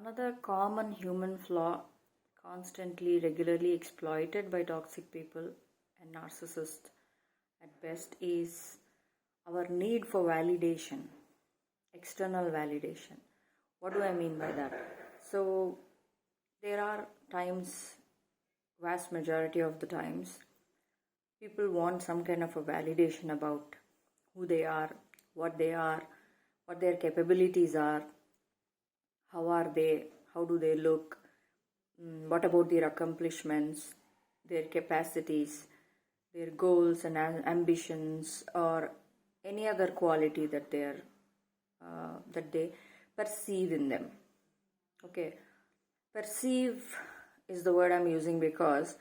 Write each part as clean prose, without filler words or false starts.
Another common human flaw constantly, regularly exploited by toxic people and narcissists at best is our need for validation, external validation. What do I mean by that? So, there are times, vast majority of the times, people want some kind of a validation about who they are, what their capabilities are, how do they look, what about their accomplishments, their capacities, their goals and ambitions, or any other quality that they perceive in them. Okay, perceive is the word I'm using because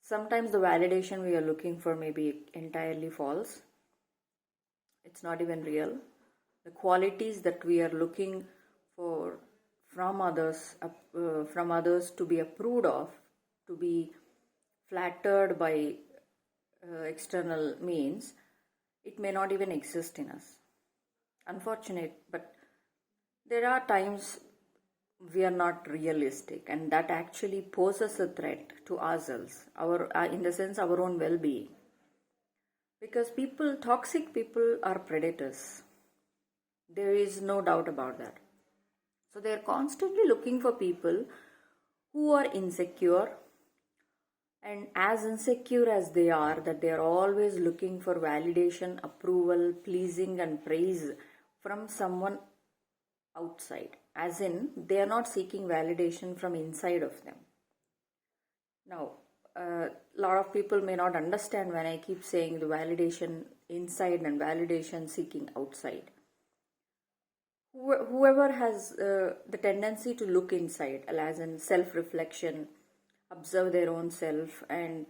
sometimes the validation we are looking for may be entirely false. It's not even real. The qualities that we are looking for from others to be approved of, to be flattered by external means, it may not even exist in us. Unfortunate, but there are times we are not realistic, and that actually poses a threat to ourselves, in the sense our own well-being. Because toxic people are predators. There is no doubt about that. So they are constantly looking for people who are insecure, and as insecure as they are, that they are always looking for validation, approval, pleasing and praise from someone outside. As in, they are not seeking validation from inside of them. Now, a lot of people may not understand when I keep saying the validation inside and validation seeking outside. Whoever has the tendency to look inside, as in self-reflection, observe their own self and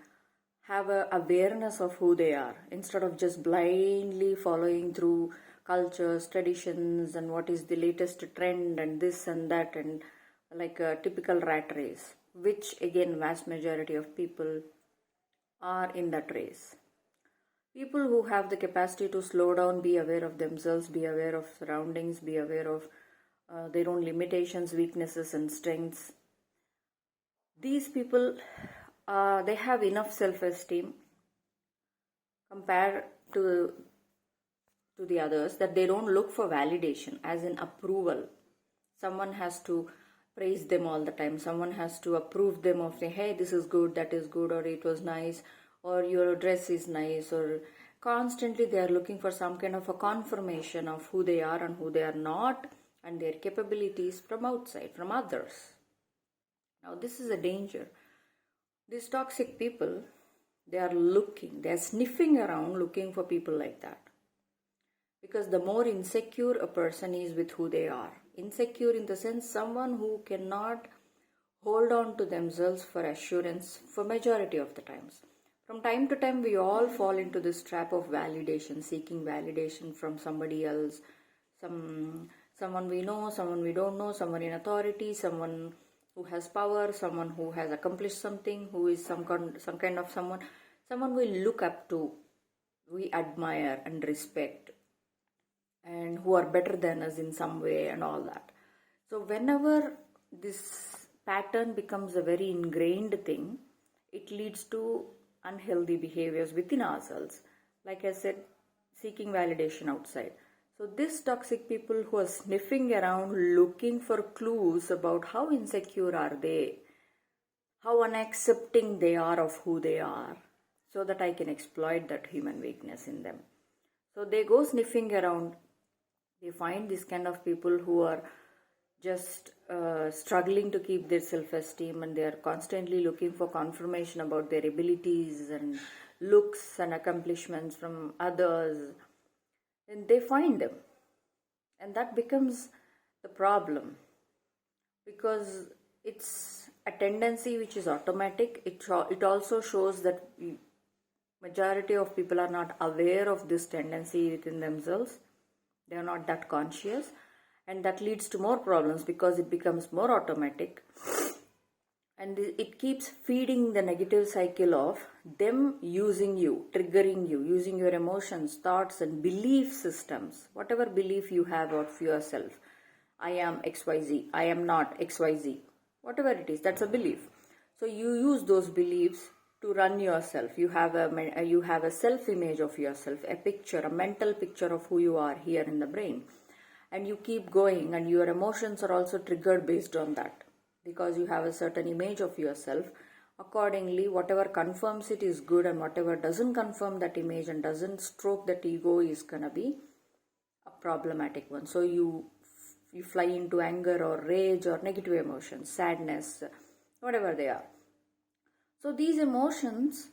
have a awareness of who they are, instead of just blindly following through cultures, traditions, and what is the latest trend and this and that, and like a typical rat race, which again vast majority of people are in that race. People who have the capacity to slow down, be aware of themselves, be aware of surroundings, be aware of their own limitations, weaknesses and strengths. These people, they have enough self-esteem compared to the others, that they don't look for validation, as in approval. Someone has to praise them all the time. Someone has to approve them of saying, hey, this is good, that is good, or it was nice, or your dress is nice, or constantly they are looking for some kind of a confirmation of who they are and who they are not, and their capabilities from outside, from others. Now this is a danger. These toxic people, they are sniffing around looking for people like that. Because the more insecure a person is with who they are, insecure in the sense someone who cannot hold on to themselves for assurance for majority of the times. From time to time, we all fall into this trap of validation, seeking validation from somebody else, someone we know, someone we don't know, someone in authority, someone who has power, someone who has accomplished something, who is some kind of someone we look up to, we admire and respect, and who are better than us in some way and all that. So whenever this pattern becomes a very ingrained thing, it leads to unhealthy behaviors within ourselves. Like I said, seeking validation outside. So these toxic people who are sniffing around looking for clues about how insecure are they, how unaccepting they are of who they are, so that I can exploit that human weakness in them. So they go sniffing around. They find this kind of people who are just struggling to keep their self-esteem, and they are constantly looking for confirmation about their abilities and looks and accomplishments from others. And they find them. And that becomes the problem, because it's a tendency which is automatic. It also shows that majority of people are not aware of this tendency within themselves. They are not that conscious, and that leads to more problems because it becomes more automatic, and it keeps feeding the negative cycle of them using you, triggering you, using your emotions, thoughts and belief systems, whatever belief you have of yourself, I am XYZ, I am not XYZ. Whatever it is, that's a belief. So you use those beliefs to run yourself. You have a self-image of yourself, a picture, a mental picture of who you are here in the brain. And you keep going, and your emotions are also triggered based on that, because you have a certain image of yourself. Accordingly, whatever confirms it is good, and whatever doesn't confirm that image and doesn't stroke that ego is gonna be a problematic one. So you fly into anger or rage or negative emotions, sadness, whatever they are. So these emotions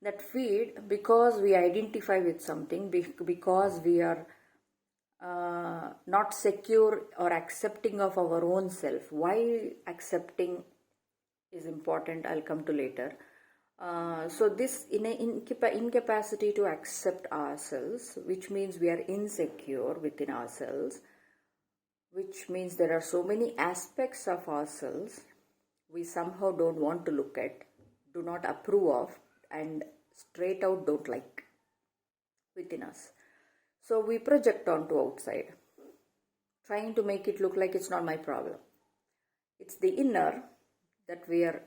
that feed because we identify with something, because we are not secure or accepting of our own self. Why accepting is important, I'll come to later. So this incapacity to accept ourselves, which means we are insecure within ourselves, which means there are so many aspects of ourselves we somehow don't want to look at, do not approve of, and straight out don't like within us. So we project onto outside, trying to make it look like it's not my problem. It's the inner that we are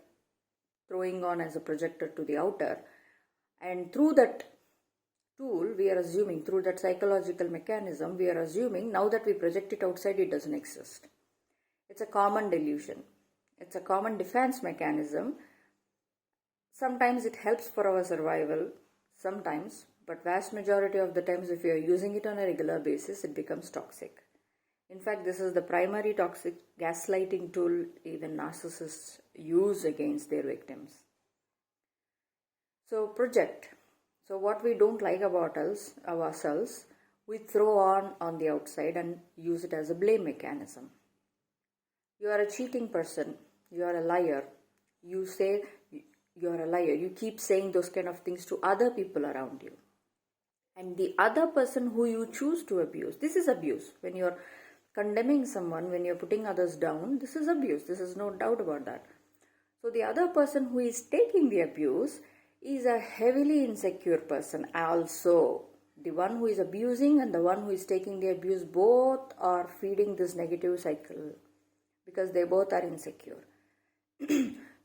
throwing on as a projector to the outer, and through that tool we are assuming, through that psychological mechanism, we are assuming now that we project it outside, it doesn't exist. It's a common delusion. It's a common defense mechanism. Sometimes it helps for our survival, sometimes, but vast majority of the times if you are using it on a regular basis, it becomes toxic. In fact, this is the primary toxic gaslighting tool even narcissists use against their victims. So project. So what we don't like about ourselves, we throw on the outside and use it as a blame mechanism. You are a cheating person, you are a liar, you say you are a liar, you keep saying those kind of things to other people around you. And the other person who you choose to abuse, this is abuse. When you're condemning someone, when you're putting others down, this is abuse. This is no doubt about that. So the other person who is taking the abuse is a heavily insecure person also. The one who is abusing and the one who is taking the abuse both are feeding this negative cycle because they both are insecure.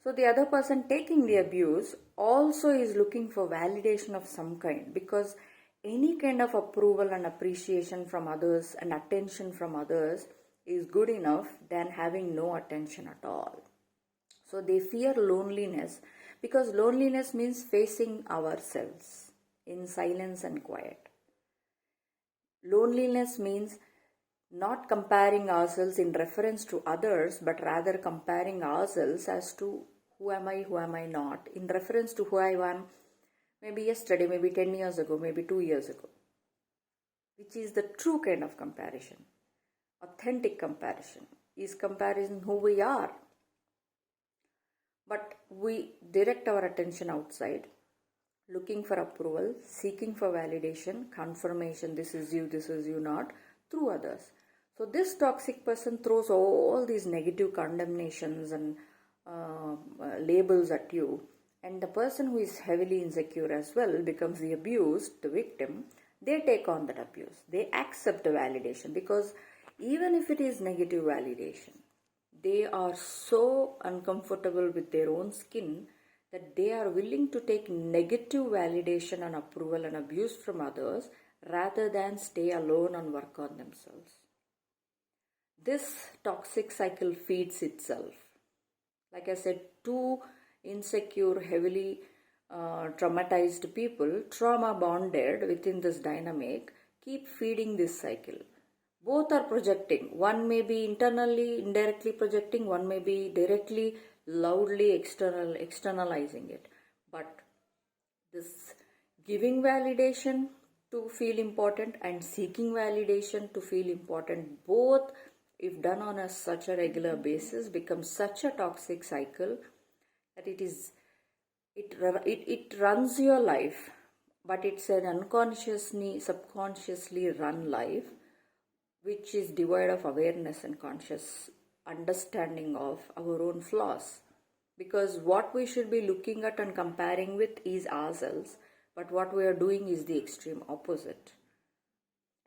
So the other person taking the abuse also is looking for validation of some kind, because any kind of approval and appreciation from others and attention from others is good enough than having no attention at all. So they fear loneliness, because loneliness means facing ourselves in silence and quiet. Loneliness means not comparing ourselves in reference to others, but rather comparing ourselves as to who am I not, in reference to who I am maybe yesterday, maybe 10 years ago, maybe 2 years ago, which is the true kind of comparison. Authentic comparison is comparison who we are. But we direct our attention outside, looking for approval, seeking for validation, confirmation, this is you not, through others. So this toxic person throws all these negative condemnations and labels at you, and the person who is heavily insecure as well becomes the abused, the victim. They take on that abuse. They accept the validation, because even if it is negative validation, they are so uncomfortable with their own skin that they are willing to take negative validation and approval and abuse from others rather than stay alone and work on themselves. This toxic cycle feeds itself. Like I said, two insecure, heavily traumatized people, trauma bonded within this dynamic, keep feeding this cycle. Both are projecting. One may be internally, indirectly projecting. One may be directly, loudly externalizing it. But this giving validation to feel important and seeking validation to feel important, both, if done on such a regular basis, becomes such a toxic cycle that it runs your life, but it's an unconsciously, subconsciously run life, which is devoid of awareness and conscious understanding of our own flaws. Because what we should be looking at and comparing with is ourselves, but what we are doing is the extreme opposite.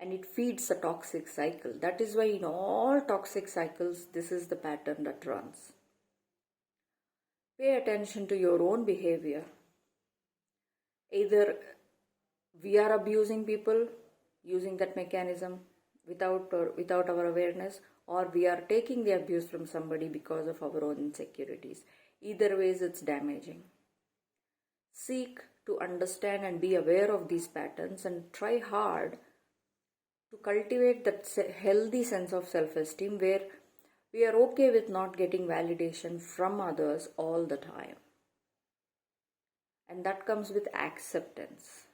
and it feeds a toxic cycle. That is why in all toxic cycles, this is the pattern that runs. Pay attention to your own behavior. Either we are abusing people using that mechanism without our awareness, or we are taking the abuse from somebody because of our own insecurities. Either ways, it's damaging. Seek to understand and be aware of these patterns and try hard to cultivate that healthy sense of self-esteem where we are okay with not getting validation from others all the time. And that comes with acceptance.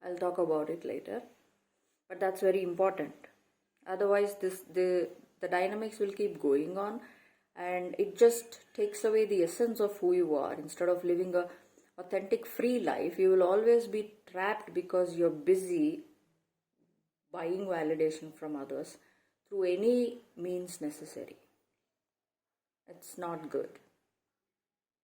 I'll talk about it later, but that's very important. Otherwise, the dynamics will keep going on, and it just takes away the essence of who you are. Instead of living a authentic free life, you will always be trapped because you're busy buying validation from others through any means necessary. It's not good.